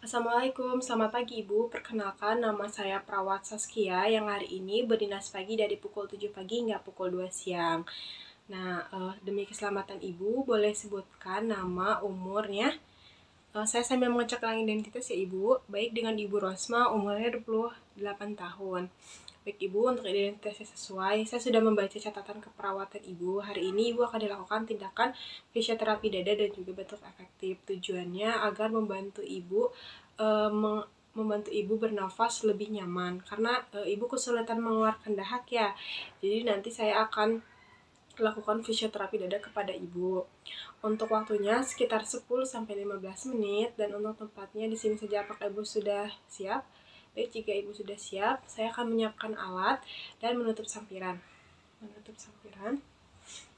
Assalamualaikum, selamat pagi Ibu. Perkenalkan, nama saya Prawat Saskia yang hari ini berdinas pagi dari pukul 7 pagi hingga pukul 2 siang. Nah, demi keselamatan Ibu, boleh sebutkan nama, umurnya. Saya sambil mengecek ulang identitas ya Ibu. Baik, dengan Ibu Rosma, umurnya 28 tahun. Baik Ibu, untuk identitasnya sesuai, saya sudah membaca catatan keperawatan Ibu. Hari ini Ibu akan dilakukan tindakan fisioterapi dada dan juga batuk efektif. Tujuannya agar membantu Ibu bernafas lebih nyaman karena Ibu kesulitan mengeluarkan dahak ya. Jadi nanti saya akan lakukan fisioterapi dada kepada Ibu. Untuk waktunya sekitar 10-15 menit dan untuk tempatnya di sini saja. Apakah Ibu sudah siap? Baik, jika Ibu sudah siap, saya akan menyiapkan alat dan menutup sampiran.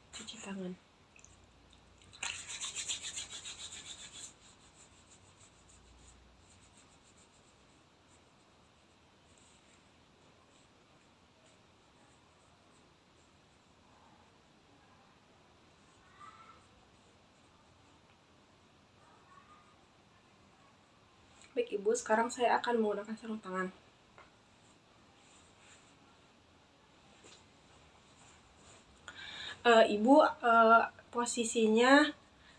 Cuci tangan. Baik Ibu, sekarang saya akan menggunakan sarung tangan. Ibu, posisinya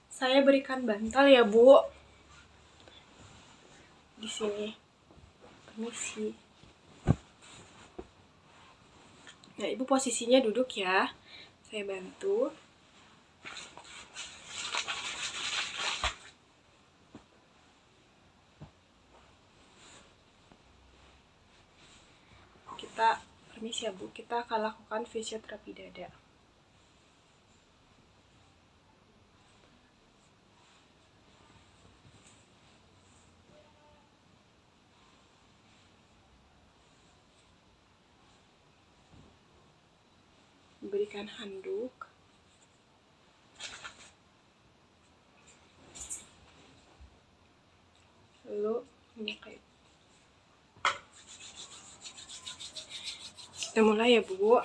saya berikan bantal ya Bu. Di sini. Permisi. Nah, Ibu posisinya duduk ya. Saya bantu. Permisi ya Bu, kita akan lakukan fisioterapi dada. Berikan handuk. Lalu minyak kayu. Kita mulai ya Bu.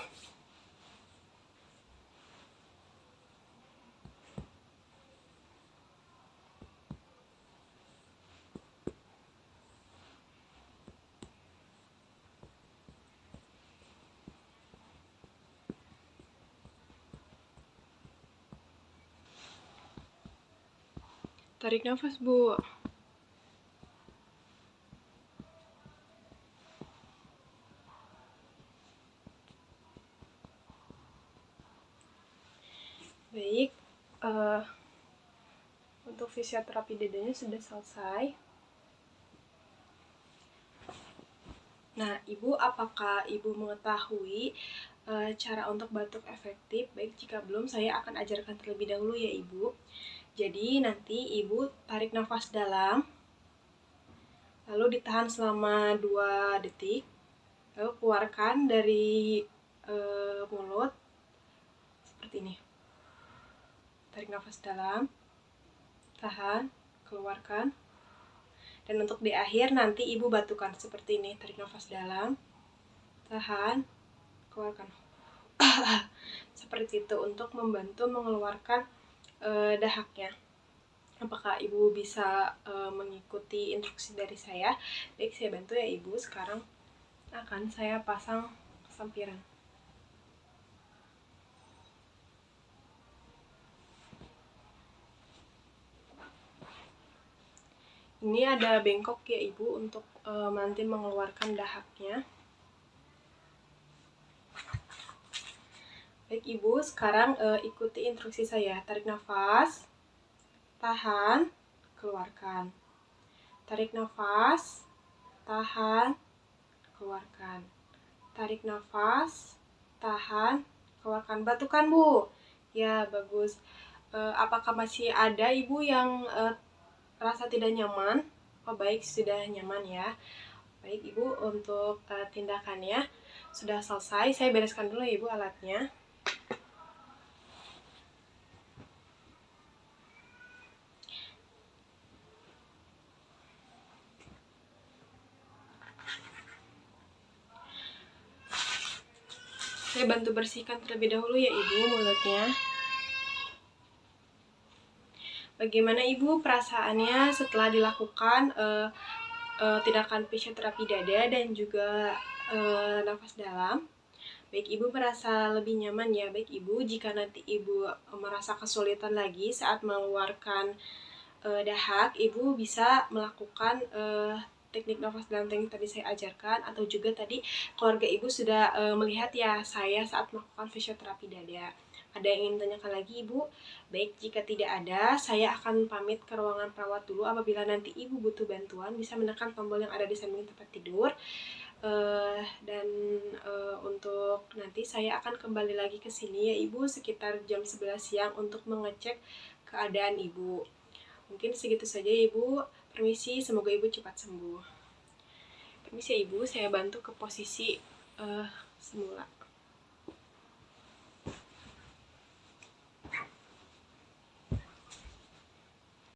Tarik nafas Bu. Baik, untuk fisioterapi dadanya sudah selesai. Nah, Ibu, apakah Ibu mengetahui cara untuk batuk efektif? Baik, jika belum, saya akan ajarkan terlebih dahulu ya Ibu. Jadi, nanti Ibu tarik nafas dalam, lalu ditahan selama 2 detik, lalu keluarkan dari mulut, seperti ini. Tarik nafas dalam, tahan, keluarkan. Dan untuk di akhir nanti Ibu batukan seperti ini. Tarik nafas dalam, tahan, keluarkan. Seperti itu untuk membantu mengeluarkan dahaknya. Apakah Ibu bisa mengikuti instruksi dari saya? Baik, saya bantu ya Ibu. Sekarang akan saya pasang sampiran. Ini ada bengkok ya Ibu untuk nanti mengeluarkan dahaknya. Baik Ibu, sekarang ikuti instruksi saya. Tarik nafas, tahan, keluarkan. Tarik nafas, tahan, keluarkan. Tarik nafas, tahan, keluarkan. Batukan Bu. Ya, bagus. Apakah masih ada Ibu yang rasa tidak nyaman? Oh baik, sudah nyaman ya. Baik Ibu, untuk tindakannya sudah selesai. Saya bereskan dulu ya Ibu alatnya. Saya bantu bersihkan terlebih dahulu ya Ibu mulutnya. Bagaimana Ibu perasaannya setelah dilakukan tindakan fisioterapi dada dan juga nafas dalam? Baik, Ibu merasa lebih nyaman ya. Baik Ibu, jika nanti Ibu merasa kesulitan lagi saat mengeluarkan dahak, Ibu bisa melakukan teknik nafas dalam teknik tadi saya ajarkan, atau juga tadi keluarga Ibu sudah melihat ya saya saat melakukan fisioterapi dada. Ada yang ingin tanyakan lagi Ibu? Baik, jika tidak ada, saya akan pamit ke ruangan perawat dulu. Apabila nanti Ibu butuh bantuan, bisa menekan tombol yang ada di samping tempat tidur. Dan untuk nanti saya akan kembali lagi ke sini ya Ibu sekitar jam 11 siang untuk mengecek keadaan Ibu. Mungkin segitu saja Ibu. Permisi, semoga Ibu cepat sembuh. Permisi ya Ibu, saya bantu ke posisi semula.